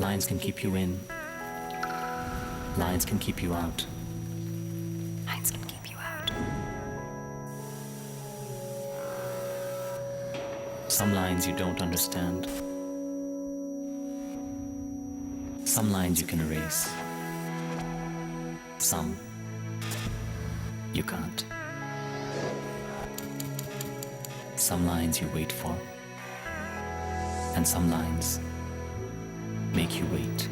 Lines can keep you in. Lines can keep you out. Lines can keep you out. Some lines you don't understand. Some lines you can erase. Some you can't. Some lines you wait for. And some lines make you wait.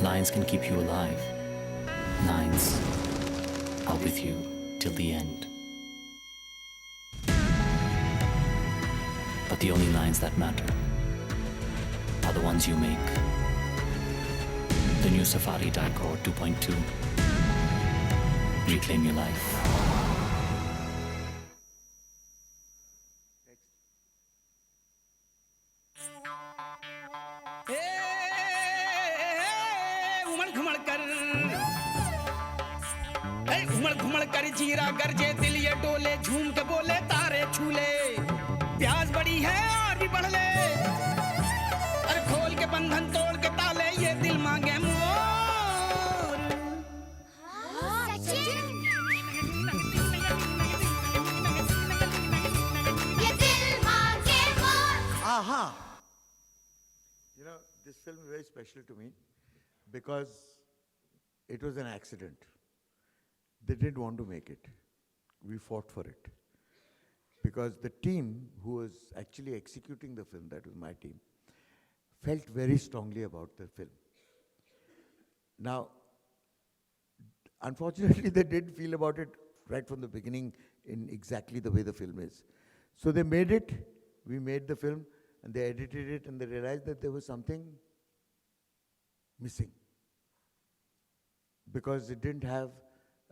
Lines can keep you alive. Lines are with you till the end. But the only lines that matter are the ones you make. The new Safari Dicor 2.2. Reclaim your life. घुमड़ घुमड़ कर जीरा गरजे दिल ये डोले झूम के बोले तारे छूले प्यास बड़ी है और भी बढ़ ले अरे खोल के बंधन तोड़ के ताले ये दिल मांगे मोर ये दिल मांगे मोर. Aha! You know, this film is very special to me because it was an accident. They didn't want to make it. We fought for it. Because the team who was actually executing the film, that was my team, felt very strongly about the film. Now, unfortunately, they didn't feel about it right from the beginning in exactly the way the film is. So they made it, we made the film, and they edited it, and they realized that there was something missing. Because it didn't have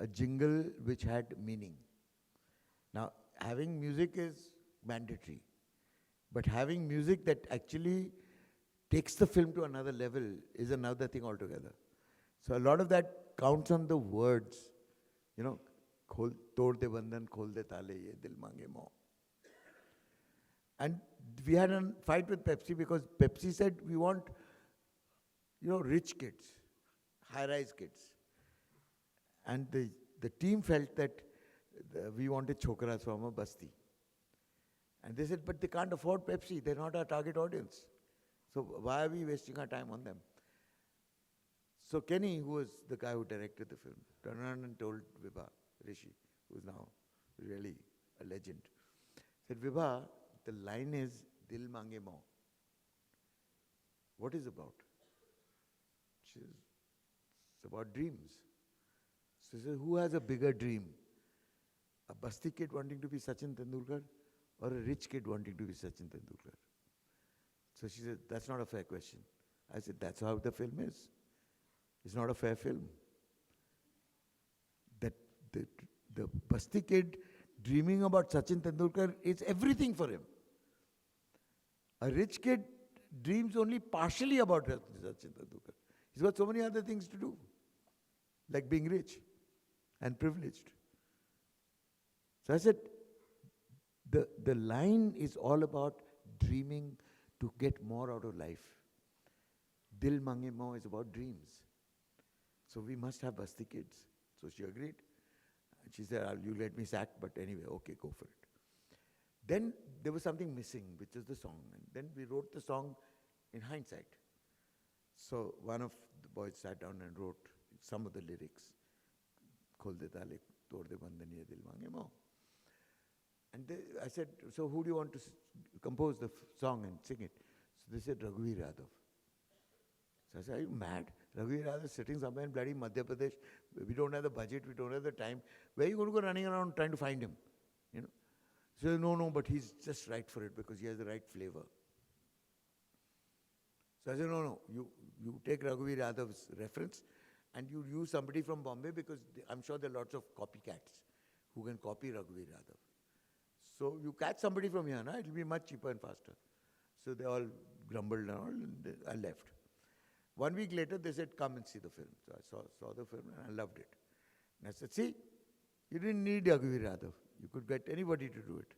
a jingle which had meaning. Now, having music is mandatory, but having music that actually takes the film to another level is another thing altogether. So a lot of that counts on the words, you know, khol tod de bandhan, khol de tale, ye dil mange mo. And we had a fight with Pepsi because Pepsi said we want, you know, rich kids, high-rise kids. And the team felt that we wanted chokras from a basti. And they said, but they can't afford Pepsi. They're not our target audience. So why are we wasting our time on them? So Kenny, who was the guy who directed the film, turned around and told Vibha Rishi, who's now really a legend, said, Vibha, the line is Dil Mange Mo. What is it about? She says, it's about dreams. So she said, who has a bigger dream? A basti kid wanting to be Sachin Tendulkar or a rich kid wanting to be Sachin Tendulkar? So she said, that's not a fair question. I said, that's how the film is. It's not a fair film. That the basti kid dreaming about Sachin Tendulkar is everything for him. A rich kid dreams only partially about Sachin Tendulkar. He's got so many other things to do, like being rich and privileged. So I said, the line is all about dreaming to get more out of life. Dil Mange Mo is about dreams. So we must have basti kids. So she agreed. And she said, you let me sack, but anyway, okay, go for it. Then there was something missing, which is the song. And then we wrote the song in hindsight. So one of the boys sat down and wrote some of the lyrics. Khol de tale, tod de bandhan, ye dil mange mo. And I said, so who do you want to compose the song and sing it? So they said, Raghuveer Yadav. So I said, are you mad? Raghuveer Yadav is sitting somewhere in bloody Madhya Pradesh. We don't have the budget, we don't have the time. Where are you going to go running around trying to find him? You know? So no, but he's just right for it because he has the right flavor. So I said, no, you take Raghuveer Yadav's reference and you use somebody from Bombay because I'm sure there are lots of copycats who can copy Raghuveer Yadav. So you catch somebody from here, it will be much cheaper and faster. So they all grumbled and all, and I left. 1 week later, they said, come and see the film. So I saw the film and I loved it. And I said, see, you didn't need Raghuveer Yadav. You could get anybody to do it.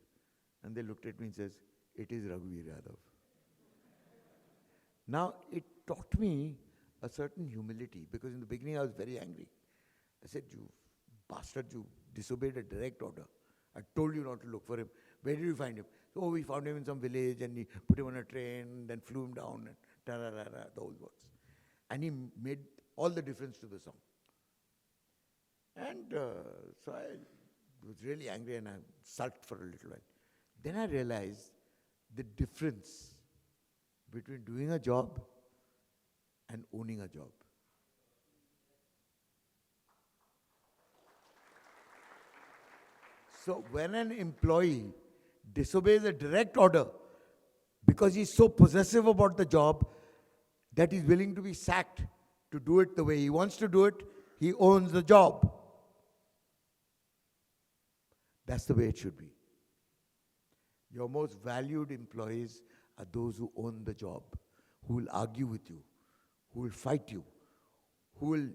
And they looked at me and says, it is Raghuveer Yadav. Now, it taught me a certain humility, because in the beginning I was very angry. I said, you bastard, you disobeyed a direct order. I told you not to look for him. Where did you find him? So, we found him in some village and he put him on a train, then flew him down and ta-ra-ra-ra, the whole works. And he made all the difference to the song. And so I was really angry and I sulked for a little while. Then I realized the difference between doing a job and owning a job. So when an employee disobeys a direct order because he's so possessive about the job that he's willing to be sacked to do it the way he wants to do it, he owns the job. That's the way it should be. Your most valued employees are those who own the job, who will argue with you, who will fight you, who will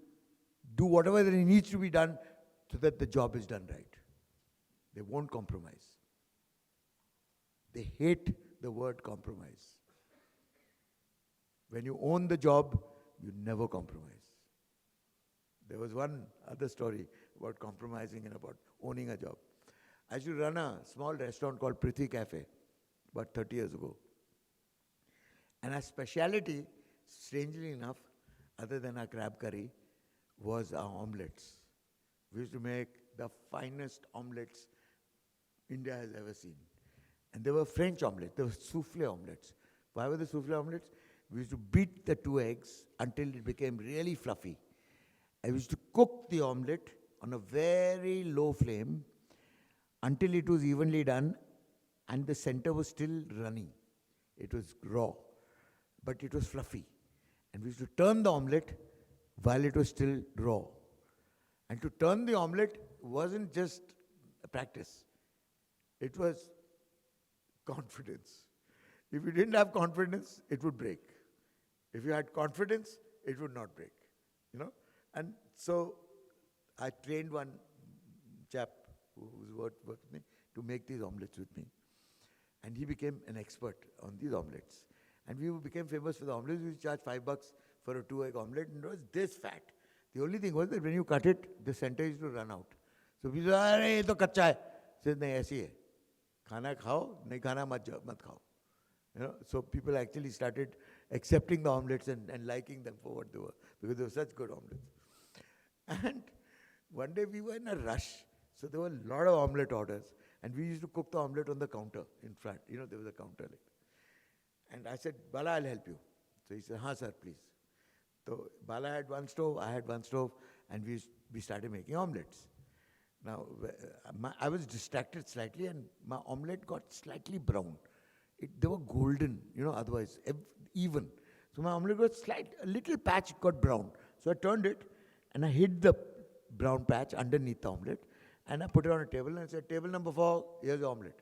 do whatever that needs to be done so that the job is done right. They won't compromise. They hate the word compromise. When you own the job, you never compromise. There was one other story about compromising and about owning a job. I used to run a small restaurant called Prithvi Cafe about 30 years ago. And our speciality, strangely enough, other than our crab curry, was our omelets. We used to make the finest omelets India has ever seen. And they were French omelets, they were souffle omelets. Why were they souffle omelets? We used to beat the 2 eggs until it became really fluffy. I used to cook the omelette on a very low flame until it was evenly done and the center was still runny. It was raw, but it was fluffy. And we used to turn the omelette while it was still raw. And to turn the omelette wasn't just a practice. It was confidence. If you didn't have confidence, it would break. If you had confidence, it would not break. You know? And so I trained one chap who worked with me to make these omelets with me. And he became an expert on these omelets. And we became famous for the omelets. We charged $5 for a 2-egg omelet, and it was this fat. The only thing was that when you cut it, the center used to run out. So we said, "Arey, ye to kacha hai." He said, "Nahi, aisi hai. Khana khao, nahi khana mat khao." You know, so people actually started accepting the omelets and liking them for what they were, because they were such good omelets. And one day we were in a rush, so there were a lot of omelet orders, and we used to cook the omelet on the counter in front. You know, there was a counter like that. And I said, "Bala, I'll help you." So he said, "Haan, sir, please." So Bala had one stove, I had one stove, and we started making omelets. Now, I was distracted slightly, and my omelette got slightly brown. They were golden, you know, otherwise even. So my omelette got a little patch got brown. So I turned it, and I hid the brown patch underneath the omelette, and I put it on a table, and I said, "Table number 4, here's the omelette."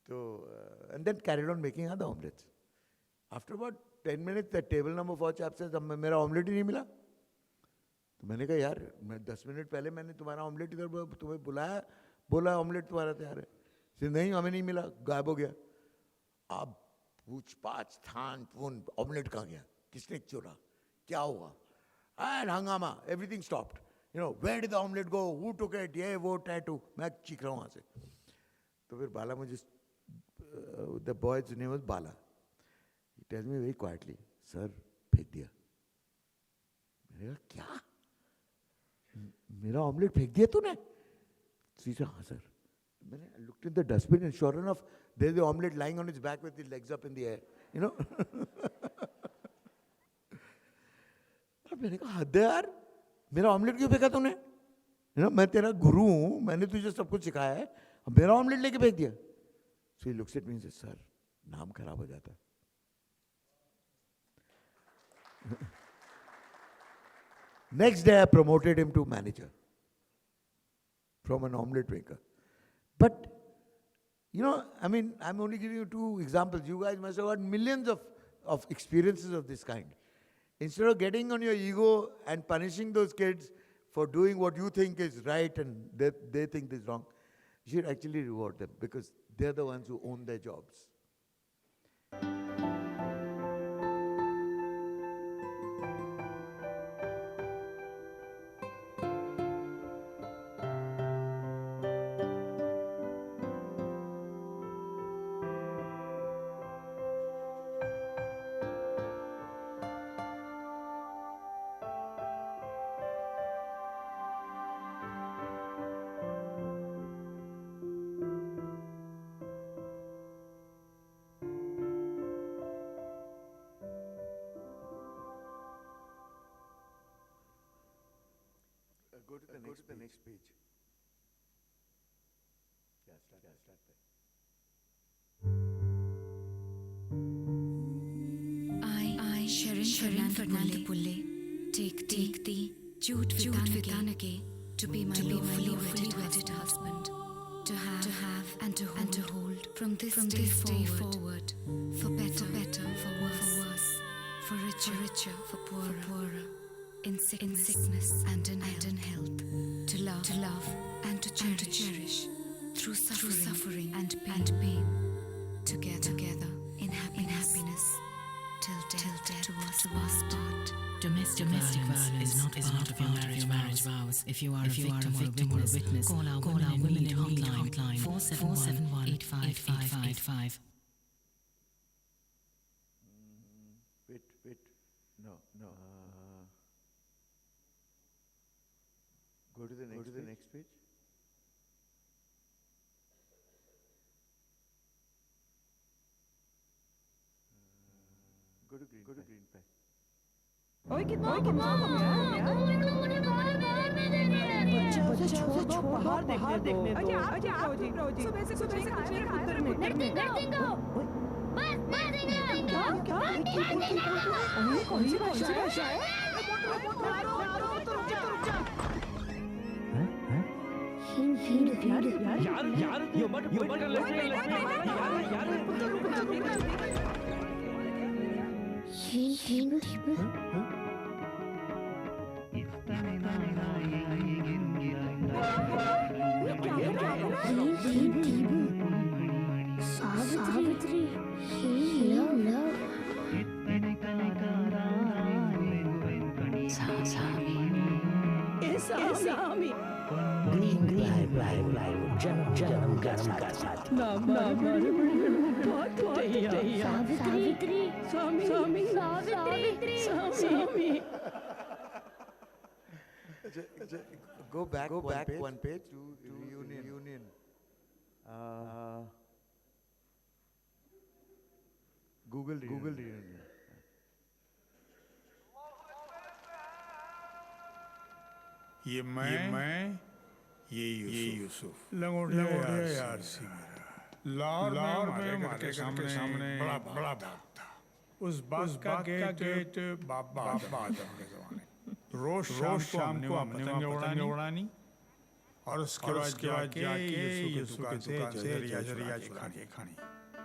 So, and then carried on making other omelettes. After about 10 minutes, the table number 4 chap says, "अब मेरा omelette ही नहीं मिला." तो मैंने कहा, "यार, मैं 10 minute पहले मैंने तुम्हारा omelette इधर तुम्हें बुलाया, बोला omelette तुम्हारा तैयार है." नहीं, हमें नहीं मिला, गायब हो गया. अब पूछ-पाछ, थान-थून, omelette कहाँ गया? किसने चुरा? क्या हुआ? And hangama, everything stopped. You know, where did the omelette go? Who took it? ये वो टैटू. मैं चीख रहा हूँ वहाँ से. तो फिर बाला मुझे, the boy's name was Bala. He tells me very quietly, "Sir, फेंक दिया." मैंने कहा, "क्या? मेरा omelette फेंक दिया तूने?" So he said, "हाँ sir." I looked in the dustbin, and sure enough, there's the omelette lying on its back with its legs up in the air. You know? मैंने कहा, "हद है यार, मेरा omelette क्यों फेंका तूने? You know, मैं तेरा गुरु हूँ, मैंने तुझे सब कुछ सिखाया है, अब मेरा omelette लेके फेंक दिया." So he looks at me and says, "Sir, नाम खराब हो जाता." Next day I promoted him to manager from an omelette maker. But, you know, I mean, I'm only giving you 2 examples. You guys must have got millions of experiences of this kind. Instead of getting on your ego and punishing those kids for doing what you think is right and they think is wrong, you should actually reward them, because they're the ones who own their jobs. Go to the next page. Yeah, start there. I, Sharon Fernanda Pulle, take the Jude Vitanage to be my fully wedded husband, to have and to hold from this day forward, for better, for worse, for richer, for poorer, in sickness and in health, to love and to cherish, through suffering and pain, together in happiness. Till death to us part. Domestic violence is not part of your marriage vows. If you are a victim or a witness, call our Women in Need hotline 471-8585. Wait. No. Go to the next page. Go to green pack. ओए कितना यार बच्चा छोड़ो बाहर देखने दो अच्छा आप जी सुबह से कुछ नहीं खाया उधर में नथिंग बस अरे कौन सी भाषा है यार ये मत कर लेते सावित्री सामी जन्म गरम का साथ Savitri Go back one page to reunion. Google reunion. ये मैं ये यूसुफ लंगोटिया यार सी लाहौर में हमारे सामने बड़ा बाग था। उस बाग का गेट बाबा आदम के जमाने रोज शाम को पतंगे उड़ानी और उसके बाद जाके यूसुफ के दुकान से जरिया खानी।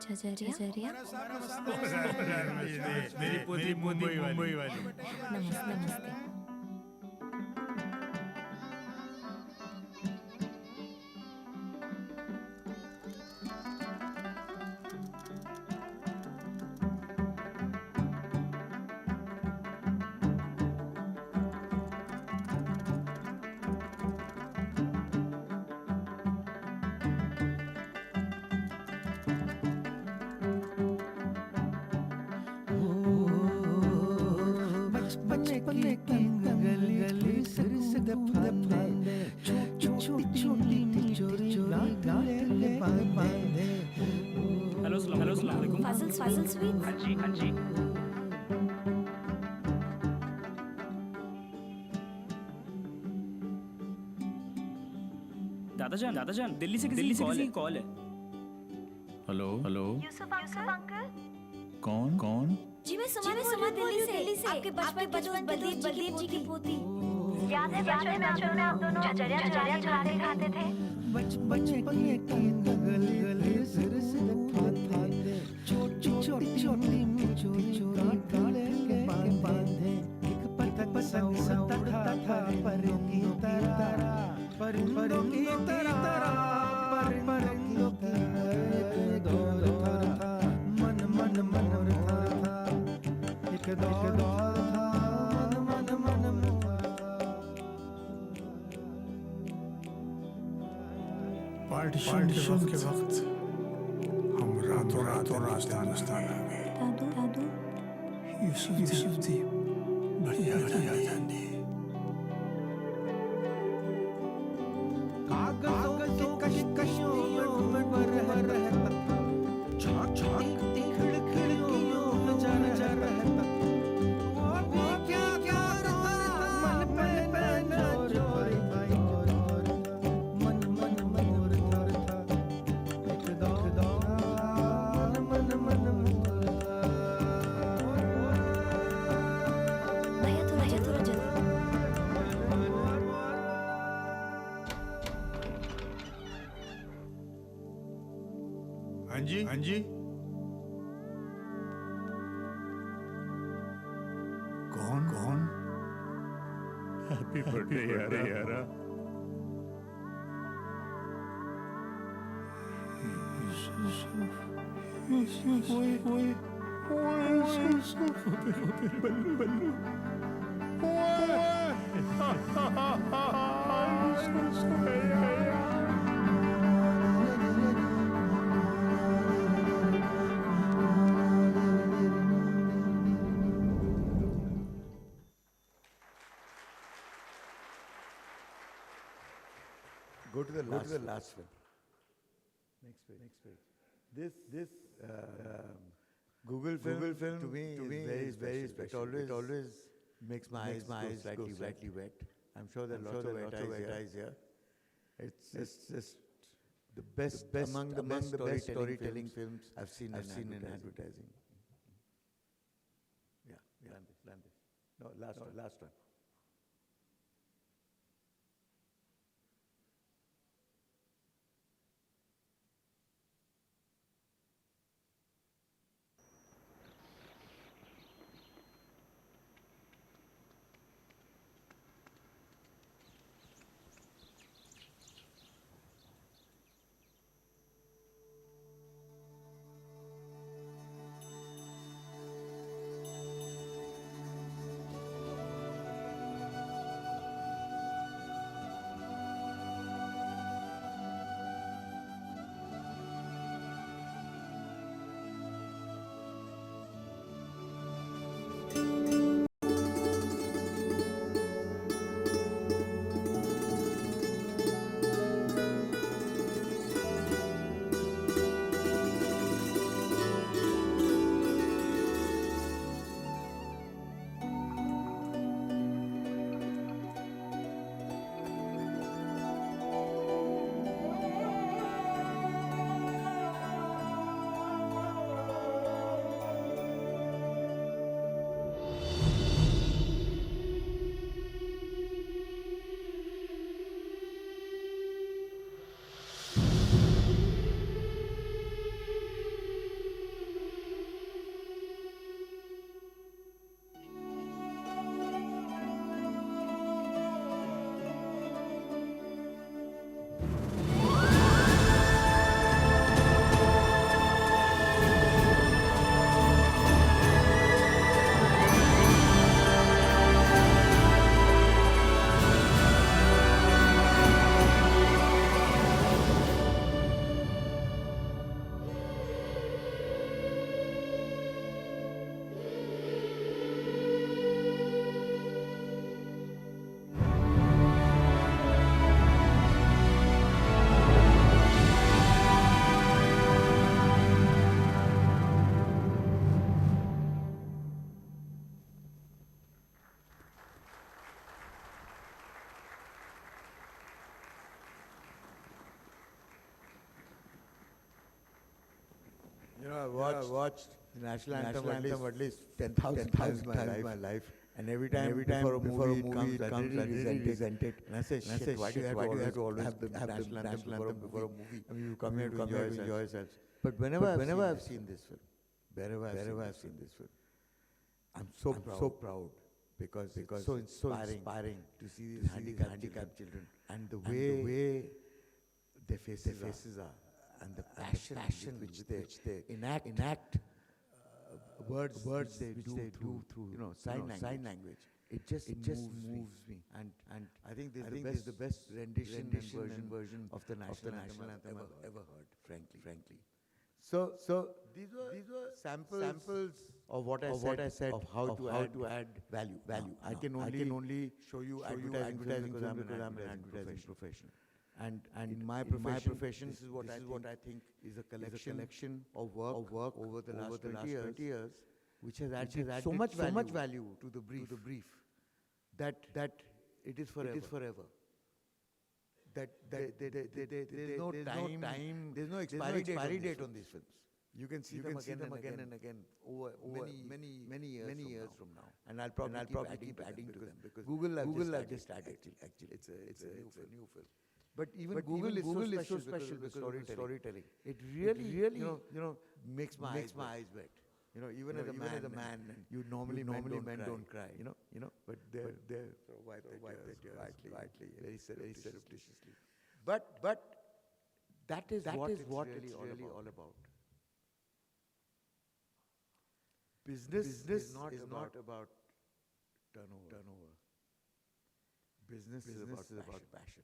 जजरिया मेरी पोती मुंबई वाली। नमस्ते फाजिल स्वीट हाँ जी दादाजान दिल्ली से किसी की कॉल है। हेलो यूसुफ अंकल कौन जी मैं सुमा दिल्ली से आपके बचपन बलदेव जी की पोती। याद है बचपन में आप दोनों जजरिया खाते थे। बचपन के गले सिर से छोटी काले के बांधे एक पतंग उड़ता था परियों की तरह दौर था मन मोर था एक दौर था मन पार्टीशन के वक्त हम रातों राजस्थान आ गए। दादू यूसुफ थी बढ़िया जानी। कागजों के कशियों में रहता झांकती खिड़कियों में जा रहता वो क्या मन पे जोर कौन? हैप्पी बर्थडे यारा। बल्लू Go to the last film. Next page. This Google film to me is very special. It always makes my eyes go slightly wet. I'm sure there are lots of wet eyes here. It's just the best among the best storytelling films I've seen in advertising. Yeah. Land this. No, last one. I've watched the national anthem at least 10,000 times in my life. And every time before a movie comes, I really resent it. And I say, shit, why do you have to always have the national anthem before a movie? I mean, you come here to enjoy yourselves. But whenever I've seen this film, I'm so proud because it's so inspiring to see these handicapped children and the way their faces are. And the passion which they enact words which they do through sign language. It just moves me. And I think this is the best rendition and version of the national anthem I've ever heard, frankly. So these were samples of what I said of how to add value. I can only show you advertising because I'm an advertising professional. And in my profession, this is what I think is a collection of work over the last 20 years, which has added so much value to the brief that it is forever. That there's no time, there's no expiry date on these films. You can see them again and again over many years from now. And I'll probably keep adding to them because Google have just added. Actually, it's a new film. But even Google is so special with storytelling. It really makes my eyes wet. You know, even as a man, you normally men don't cry. You know, but they're wipe their tears quietly, very surreptitiously. But that is what it's really all about. Business is not about turnover. Business is about passion.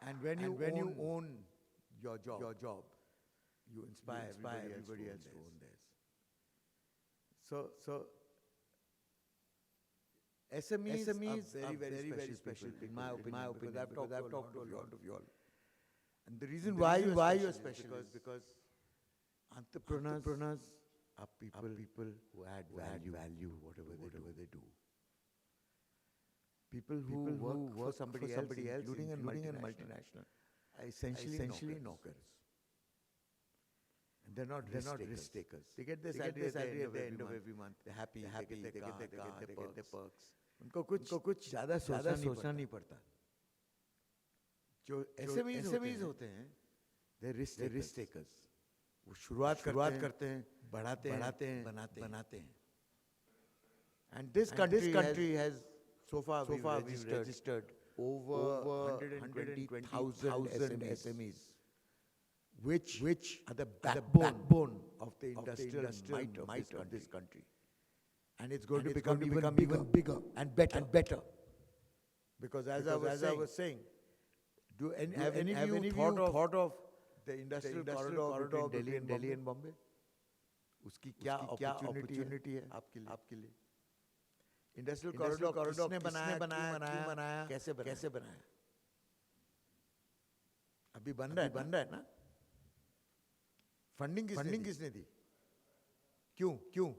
And when you own your job, you inspire everybody else to own theirs. So SMEs are very special people, in my opinion, because I've talked to a lot of you all. And the reason why you're special is because entrepreneurs are people who add value whatever they do. People who work for somebody else, including a multinational, are essentially knockers. And they're not risk takers. They get their salary at the end of every month. They're happy, they get their car, they get their perks. उनको कुछ ज़्यादा सोचना नहीं पड़ता. जो SMEs होते हैं, they're risk takers. वो शुरुआत करते हैं, बढ़ाते हैं, बनाते हैं. And this country has so far we've registered over 120,000 SMEs, which are the backbone of the industrial might of this country. And it's going to become even bigger and better. Because as I was saying, have any of you thought of the industrial corridor between Delhi and Bombay? उसकी क्या opportunity है आपके लिए? Industrial corridor किसने बनाया, कैसे बनाया? अभी बन रहा है ना? Funding किसने दी? क्यों?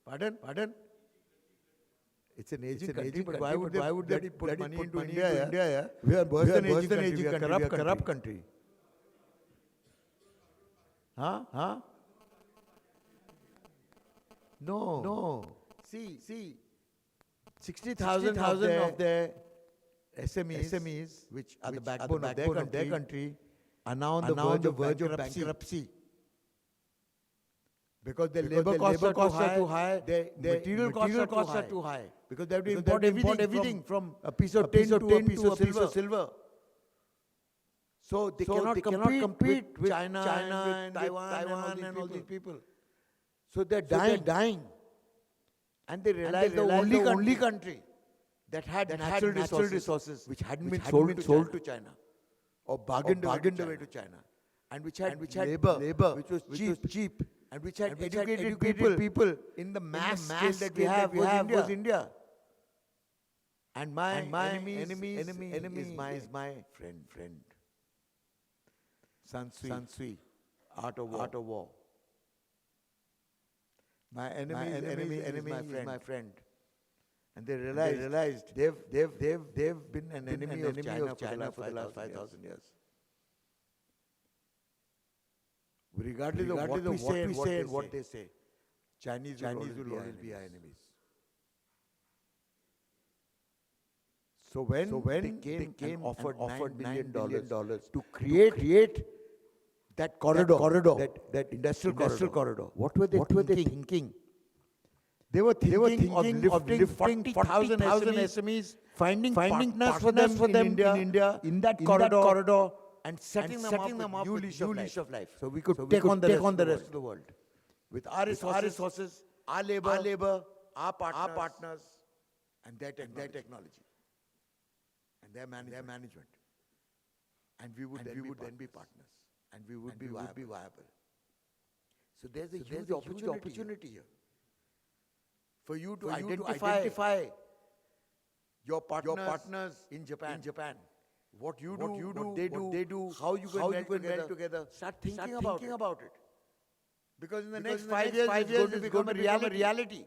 Pardon? It's an aging country, but why would they put money into India? We are worse than aging country. We are a corrupt country. Huh? No. See, 60,000 of their SMEs, which are the backbone of their country, are now on the verge of bankruptcy. Because the labor costs are too high, the material costs are too high. Because they have to import everything from a piece of tin to a piece of silver. So they cannot compete with China and Taiwan and all these people. So they're dying. And they realize the only country that had natural resources which hadn't been sold to China or bargained away to China, and which had labor which was cheap, and which had educated people in the mass scale that we have was India. And my enemy is my friend. Sun Tzu, Art of War. My enemy is my friend. And they realized they've been an enemy of China for the last 5,000 years. Regardless of what we say and what they say, Chinese will always be our enemies. So when they came and offered $9 billion to create that corridor, that industrial corridor, what were they thinking? They were thinking of lifting 40,000 SMEs, finding partners for them in India, in that corridor, and setting them up with new lease of life. So we could take on the rest of the world. With our resources, our labor, our partners, and their technology, and their management. And we would then be partners. And we would be viable. So there's a huge opportunity here. For you to identify your partners in Japan. What you do, what they do, how you can meld together. Start thinking about it. Because in the next 5 years, it's going to become a reality.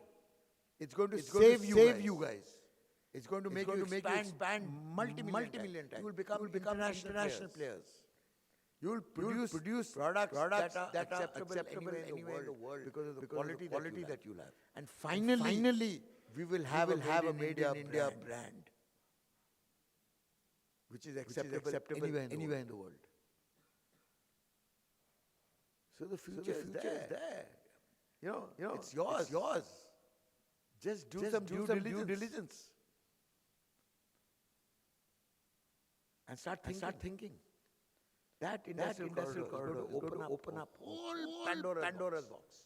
It's going to save you guys. It's going to make you expand multi-million times. You will become international players. You will produce products that are acceptable anywhere in the world because of the quality that you have. And finally, we will have a made in India brand, which is acceptable anywhere in the world. So the future is there. You know, it's yours. Just do some due diligence. And start thinking. That industrial corridor is going to open up whole Pandora's box.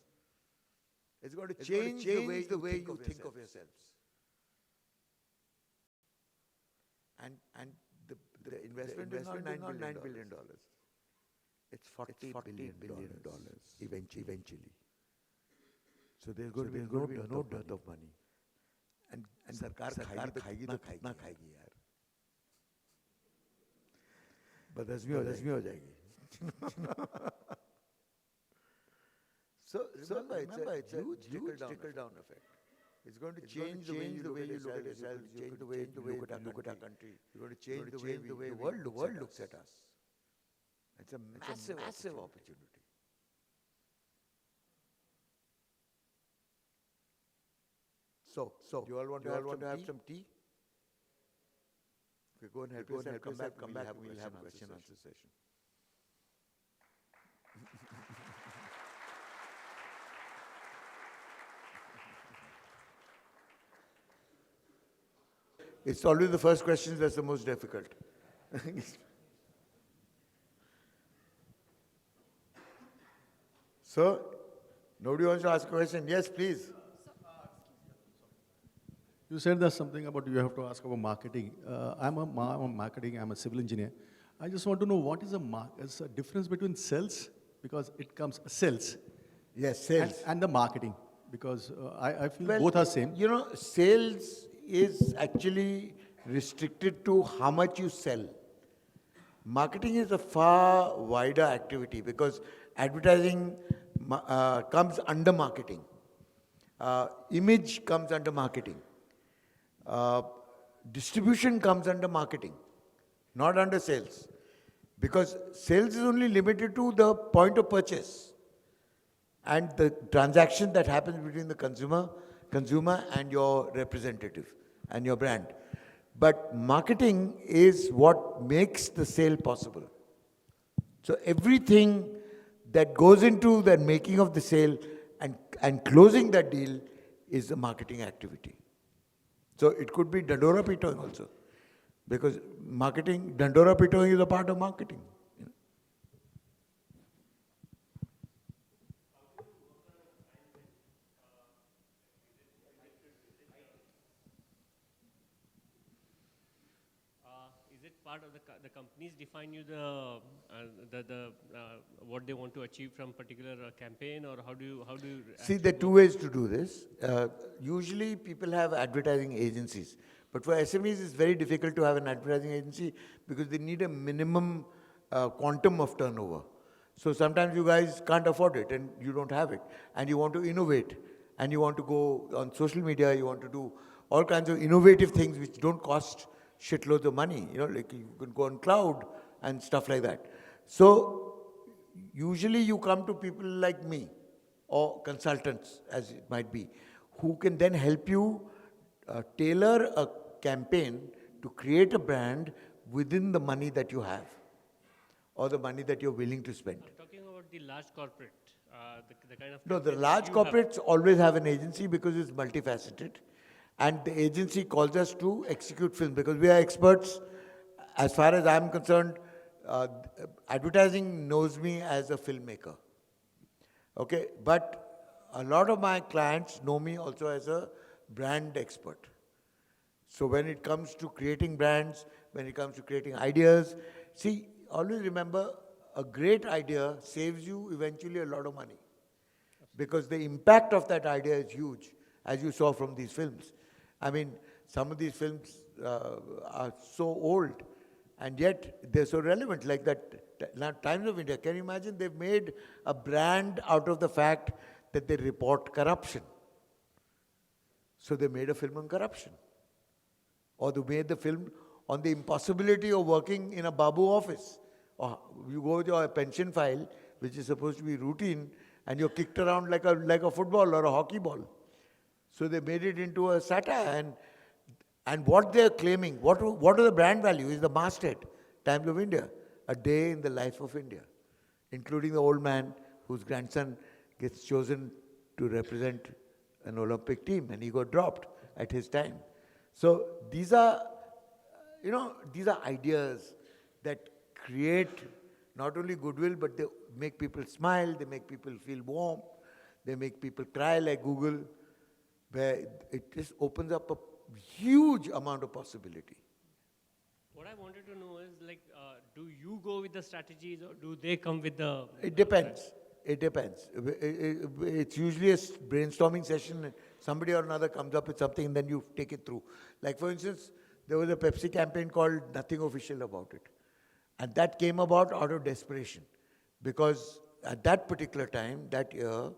It's going to change the way you think of yourselves. And the investment is not $9 billion. It's $40 billion eventually. So there's going to be no dearth of money. And सरकार खाएगी तो कितना खाएगी यार. बदहज़मी हो जाएगी. So remember, it's a huge trickle-down effect. It's going to change the way you look at yourself, change the way you look at our country. It's going to change the way the world looks at us. It's a massive opportunity. So you all want to have some tea? Okay, go and help yourself. Come back. We'll have a question and answer session. It's always the first question that's the most difficult. So, nobody wants to ask a question? Yes, please. You said there's something about you have to ask about marketing. I'm a marketing, I'm a civil engineer. I just want to know what is a difference between sales, because it comes sales. Yes, sales. And the marketing, because I feel both are same. You know, sales is actually restricted to how much you sell. Marketing is a far wider activity because advertising comes under marketing. Image comes under marketing. Distribution comes under marketing, not under sales. Because sales is only limited to the point of purchase and the transaction that happens between the consumer and your representative and your brand. But marketing is what makes the sale possible. So everything that goes into the making of the sale and closing that deal is a marketing activity. So it could be Dandora Pitoing also. Because marketing, Dandora Pitoing is a part of marketing. Is it part of the companies define you what they want to achieve from particular campaign, or how do you see? There are two ways to do this. Usually people have advertising agencies, but for SMEs it's very difficult to have an advertising agency because they need a minimum quantum of turnover. So sometimes you guys can't afford it and you don't have it, and you want to innovate, and you want to go on social media, you want to do all kinds of innovative things which don't cost shitloads of money, like you can go on cloud and stuff like that. So usually you come to people like me or consultants, as it might be, who can then help you tailor a campaign to create a brand within the money that you have or the money that you're willing to spend. I'm talking about the large corporate, the kind of... No, the large corporates always have an agency because it's multifaceted. And the agency calls us to execute film because we are experts. As far as I'm concerned, advertising knows me as a filmmaker. Okay, but a lot of my clients know me also as a brand expert. So when it comes to creating brands, when it comes to creating ideas, see, always remember, a great idea saves you eventually a lot of money. Because the impact of that idea is huge, as you saw from these films. I mean, some of these films are so old, and yet they're so relevant, like that Times of India. Can you imagine? They've made a brand out of the fact that they report corruption. So they made a film on corruption. Or they made the film on the impossibility of working in a Babu office. Or you go with your pension file, which is supposed to be routine, and you're kicked around like a football or a hockey ball. So they made it into a satire, and what they're claiming, what are the brand value is the masthead, Times of India, a day in the life of India, including the old man whose grandson gets chosen to represent an Olympic team, and he got dropped at his time. So these are, these are ideas that create not only goodwill, but they make people smile, they make people feel warm, they make people cry like Google, where it just opens up a huge amount of possibility. What I wanted to know is, like, do you go with the strategies or do they come with the... It depends. It depends. It's usually a brainstorming session. Somebody or another comes up with something and then you take it through. Like for instance, there was a Pepsi campaign called Nothing Official About It. And that came about out of desperation. Because at that particular time, that year,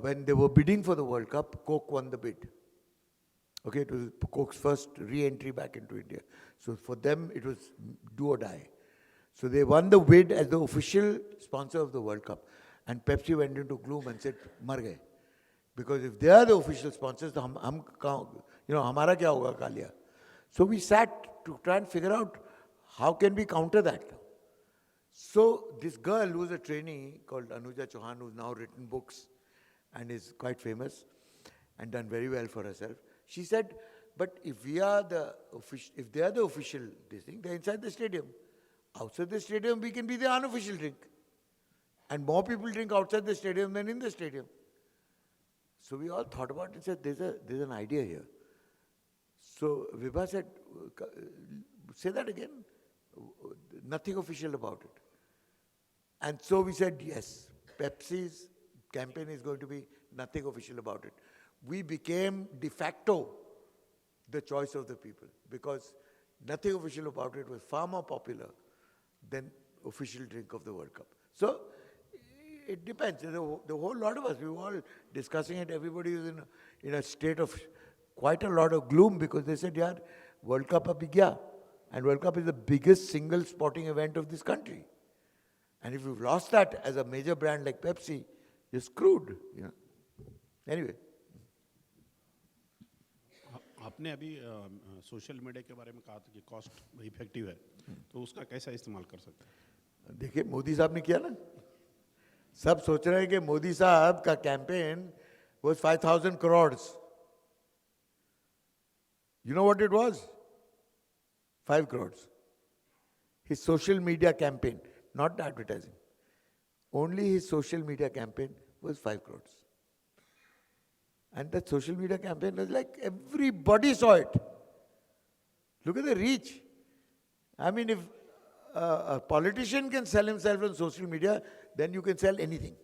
when they were bidding for the World Cup, Coke won the bid. Okay, it was Coke's first re-entry back into India. So for them, it was do or die. So they won the bid as the official sponsor of the World Cup. And Pepsi went into gloom and said, mar gaye. Because if they are the official sponsors, then hamara kya hoga Kalia? So we sat to try and figure out how can we counter that. So this girl who was a trainee called Anuja Chauhan, who's now written books and is quite famous and done very well for herself, she said, but if we are the if they are the official this thing, they're inside the stadium. Outside the stadium, we can be the unofficial drink. And more people drink outside the stadium than in the stadium. So we all thought about it and said, there's an idea here. So Vibha said, say that again. Nothing official about it. And so we said, yes, Pepsi's campaign is going to be nothing official about it. We became de facto the choice of the people because nothing official about it was far more popular than official drink of the World Cup. So it depends. The whole lot of us, we were all discussing it. Everybody was in a state of quite a lot of gloom because they said, yaar, World Cup abhi gaya. And World Cup is the biggest single sporting event of this country. And if you've lost that as a major brand like Pepsi, you're screwed. Anyway. आपने अभी social media के बारे में कहा था कि cost effective है, तो उसका कैसा इस्तेमाल कर सकते हैं? देखिए मोदी साहब ने किया ना, सब सोच रहे हैं कि मोदी साहब का campaign was 5,000 crores. You know what it was? 5 crores. His social media campaign, not the advertising. Only his social media campaign was 5 crores. And that social media campaign was like everybody saw it. Look at the reach. I mean, if a politician can sell himself on social media, then you can sell anything.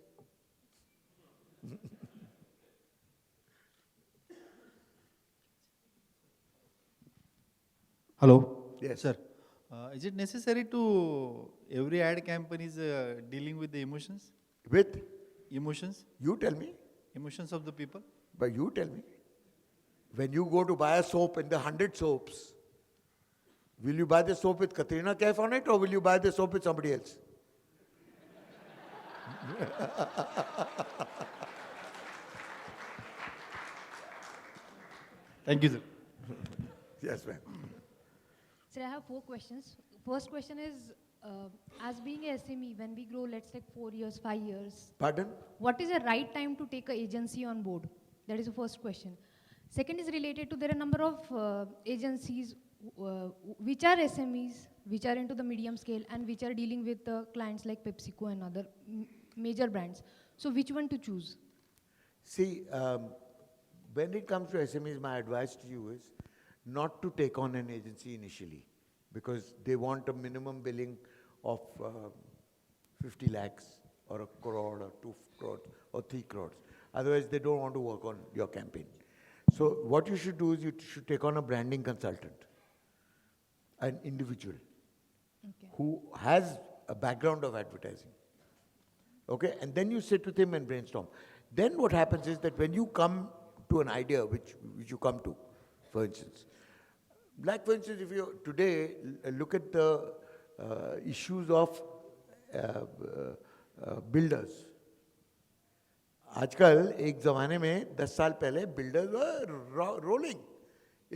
Hello. Yes. Sir. Is it necessary to every ad campaign is dealing with the emotions? With? Emotions. You tell me. Emotions of the people. But you tell me. When you go to buy a soap in the 100 soaps, will you buy the soap with Katrina Kaif on it or will you buy the soap with somebody else? Thank you, sir. Yes, ma'am. Sir, I have 4 questions. First question is, as being a SME, when we grow, let's say 4 years, 5 years. Pardon? What is the right time to take an agency on board? That is the first question. Second is related to there are a number of agencies which are SMEs, which are into the medium scale and which are dealing with clients like PepsiCo and other major brands. So which one to choose? See, when it comes to SMEs, my advice to you is not to take on an agency initially because they want a minimum billing of 50 lakhs or a crore or 2 crores or 3 crores. Otherwise, they don't want to work on your campaign. So what you should do is you should take on a branding consultant, an individual who has a background of advertising. Okay, and then you sit with him and brainstorm. Then what happens is that when you come to an idea which you come to, for instance, like for instance, if you today look at the issues of builders. आजकल एक ज़माने में 10 साल पहले builders were rolling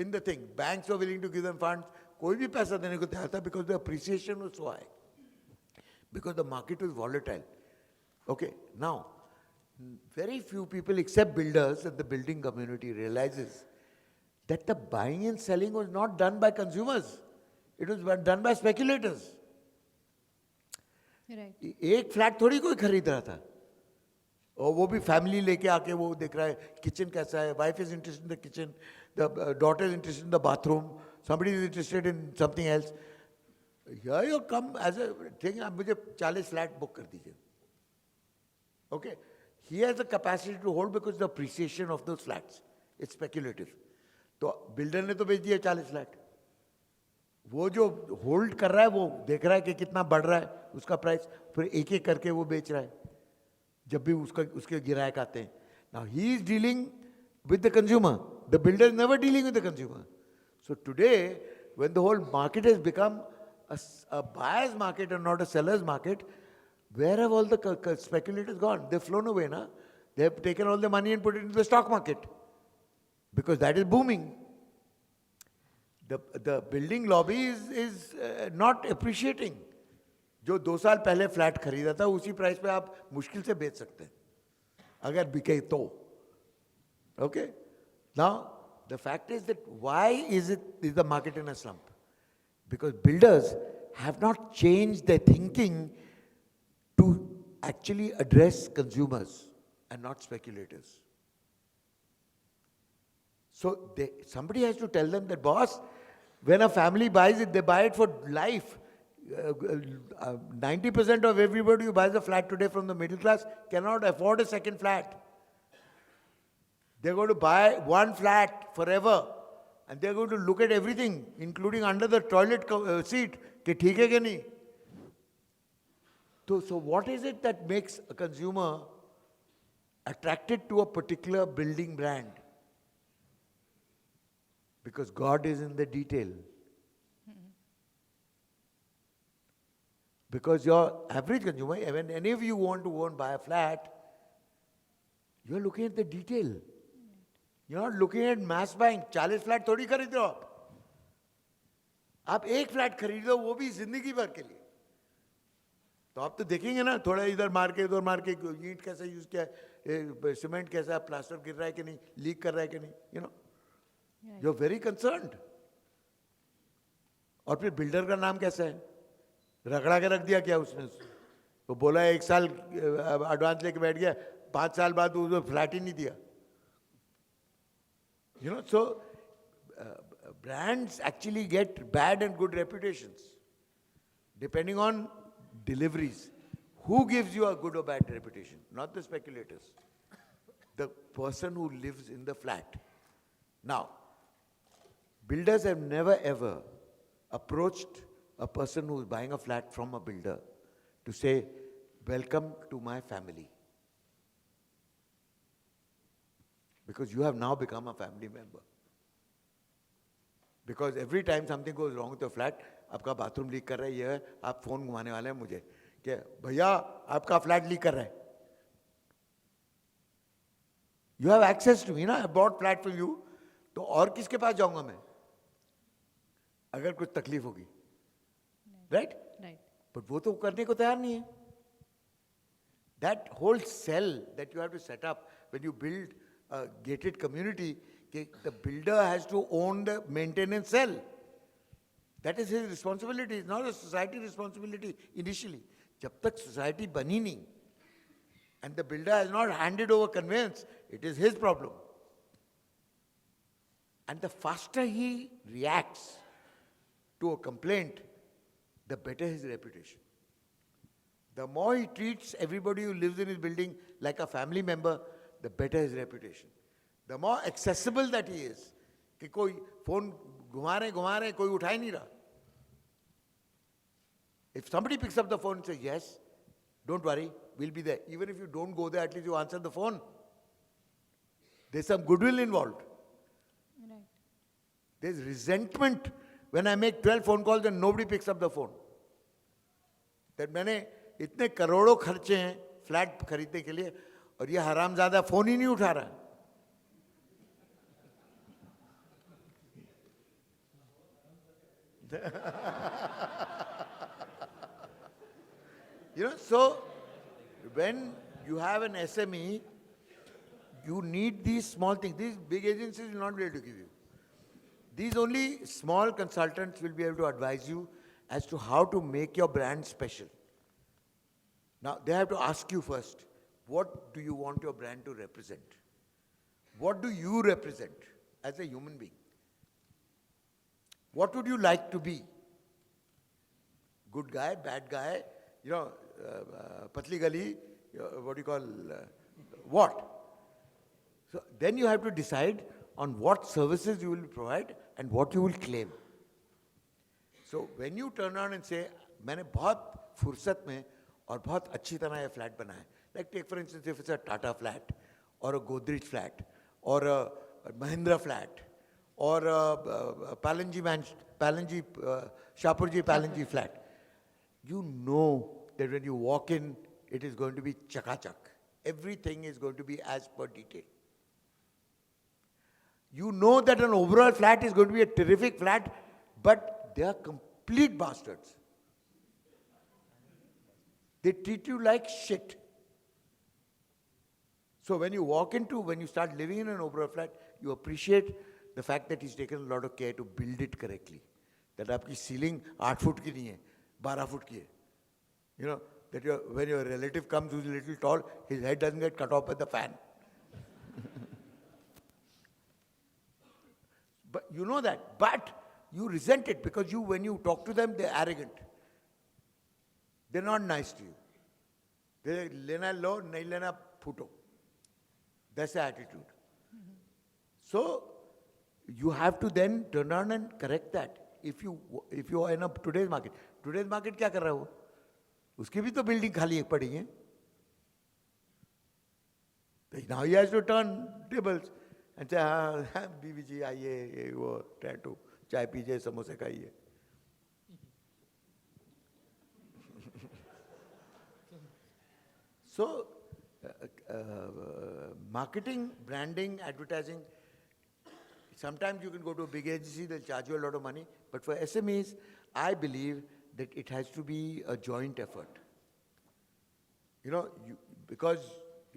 in the thing, banks were willing to give them funds, कोई भी पैसा देने को तैयार था because the appreciation was so high, because the market was volatile. Okay, now, very few people except builders and the building community realizes that the buying and selling was not done by consumers. It was done by speculators. Right. एक flat थोड़ी कोई खरीद रहा था, और वो भी family लेके आके वो देख रहा है किचन कैसा है, wife is interested in the kitchen, the daughter is interested in the bathroom, somebody is interested in something else. Here you come as a thing, आप मुझे 40 फ्लैट बुक कर दीजिए. Okay, he has the capacity to hold because the appreciation of those flats, it's speculative. तो builder ने तो बेच दिया 40 flat, वो जो होल्ड कर रहा है वो देख रहा है कि कितना बढ़ रहा है उसका प्राइस, फिर एक एक करके वो बेच रहा है जब भी उसके गिरायक आते हैं. Now he is dealing with the consumer. The builder is never dealing with the consumer. So today, when the whole market has become a buyer's market and not a seller's market, where have all the speculators gone? They've flown away, na? They have taken all the money and put it into the stock market because that is booming. The building lobby is not appreciating. जो 2 साल पहले flat खरीदा था उसी price पे आप मुश्किल से बेच सकते हैं अगर बिके तो. Okay? Now, the fact is that why is the market in a slump? Because builders have not changed their thinking to actually address consumers and not speculators. So somebody has to tell them that, boss, when a family buys it, they buy it for life. 90% of everybody who buys a flat today from the middle class cannot afford a second flat. They're going to buy one flat forever, and they're going to look at everything, including under the toilet seat, कि ठीक है कि नहीं. So what is it that makes a consumer attracted to a particular building brand? Because God is in the detail. Because your average consumer, when any of you want to go and buy a flat, you're looking at the detail. You're not looking at mass buying. 40 flat थोड़ी खरीद रहे हो आप एक flat खरीद लो वो भी जिंदगी भर के लिए. तो आप तो देखेंगे ना, थोड़ा इधर मार के उधर मार के, ईंट कैसे यूज किया है, सीमेंट कैसा है, प्लास्टर गिर रहा है कि नहीं, लीक कर रहा है कि नहीं, you know, you are very concerned. और फिर बिल्डर का नाम कैसा है, रगड़ा के रख दिया क्या उसने, वो बोला 1 साल एडवांस लेके बैठ गया, 5 साल बाद उसने फ्लैट ही नहीं दिया. You know, so brands actually get bad and good reputations depending on deliveries. Who gives you a good or bad reputation? Not the speculators. The person who lives in the flat. Now, builders have never ever approached a person who is buying a flat from a builder to say, welcome to my family. Because you have now become a family member. Because every time something goes wrong with your flat, आपका bathroom leak कर रहा है, ये आप phone घुमाने वाले हैं मुझे कि भैया आपका फ्लैट लीक कर रहा है. You have access to me, ना? I bought flat from you. तो और किसके पास जाऊंगा मैं अगर कुछ तकलीफ होगी, right? Right. But वो तो करने को तैयार नहीं है. That whole cell that you have to set up when you build a gated community, the builder has to own the maintenance cell. That is his responsibility. It's not a society responsibility initially. जब तक society बनी नहीं and the builder has not handed over conveyance, it is his problem. And the faster he reacts to a complaint, the better his reputation. The more he treats everybody who lives in his building like a family member, the better his reputation. The more accessible that he is, कि कोई phone घुमा रहे कोई उठा ही नहीं रहा. If somebody picks up the phone and says, yes, don't worry, we'll be there. Even if you don't go there, at least you answer the phone. There's some goodwill involved. Right. There's resentment when I make 12 phone calls and nobody picks up the phone. That मैंने इतने करोड़ों खर्चे हैं flat खरीदने के लिए और ये हरामजादा फोन ही नहीं उठा रहा. So when you have an SME, you need these small things. These big agencies will not be able to give you. These only small consultants will be able to advise you as to how to make your brand special. Now, they have to ask you first, what do you want your brand to represent? What do you represent as a human being? What would you like to be? Good guy, bad guy, patli gali, what do you call, what? So then you have to decide on what services you will provide and what you will claim. So when you turn around and say, मैंने बहुत फुर्सत में और बहुत अच्छी तरह ये flat बनाया है. Like take for instance, if it's a Tata flat, or a Godrej flat, or a Mahindra flat, or a Shapurji Palanji flat, you know that when you walk in, it is going to be chakachak. Everything is going to be as per detail. You know that an overall flat is going to be a terrific flat, but they are complete bastards. They treat you like shit. So when you start living in an overall flat, you appreciate the fact that he's taken a lot of care to build it correctly. That आपकी ceiling 8 foot की नहीं है, 12 foot की है. That when your relative comes who's a little tall, his head doesn't get cut off by the fan. But you know that. But you resent it because when you talk to them, they're arrogant. They're not nice to you. They're lena lo, nahi lena phuto. That's the attitude. So you have to then turn around and correct that. If you are in today's market क्या कर रहा है वो? उसकी भी तो building खाली पड़ी है. Now he has to turn tables and say, बीबी जी आइए, ये वो टैटू, चाय पीजिए, समोसे खाइए. So, marketing, branding, advertising, sometimes you can go to a big agency, they'll charge you a lot of money. But for SMEs, I believe that it has to be a joint effort. Because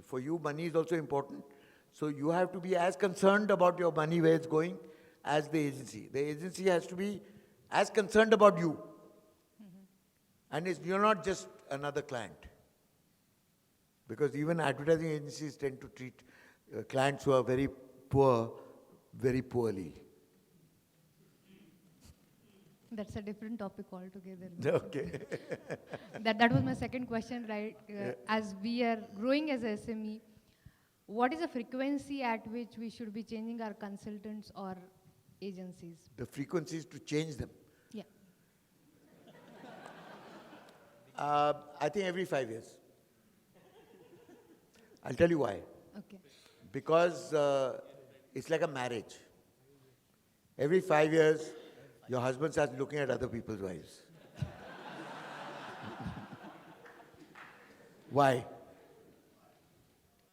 for you, money is also important. So you have to be as concerned about your money, where it's going, as the agency. The agency has to be as concerned about you. And you're not just another client. Because even advertising agencies tend to treat clients who are very poor very poorly. That's a different topic altogether. Okay. that was my second question, right? As we are growing as a SME, what is the frequency at which we should be changing our consultants or agencies? The frequency is to change them. Yeah. I think every 5 years. I'll tell you why. Okay. Because it's like a marriage. Every 5 years, your husband starts looking at other people's wives. Why?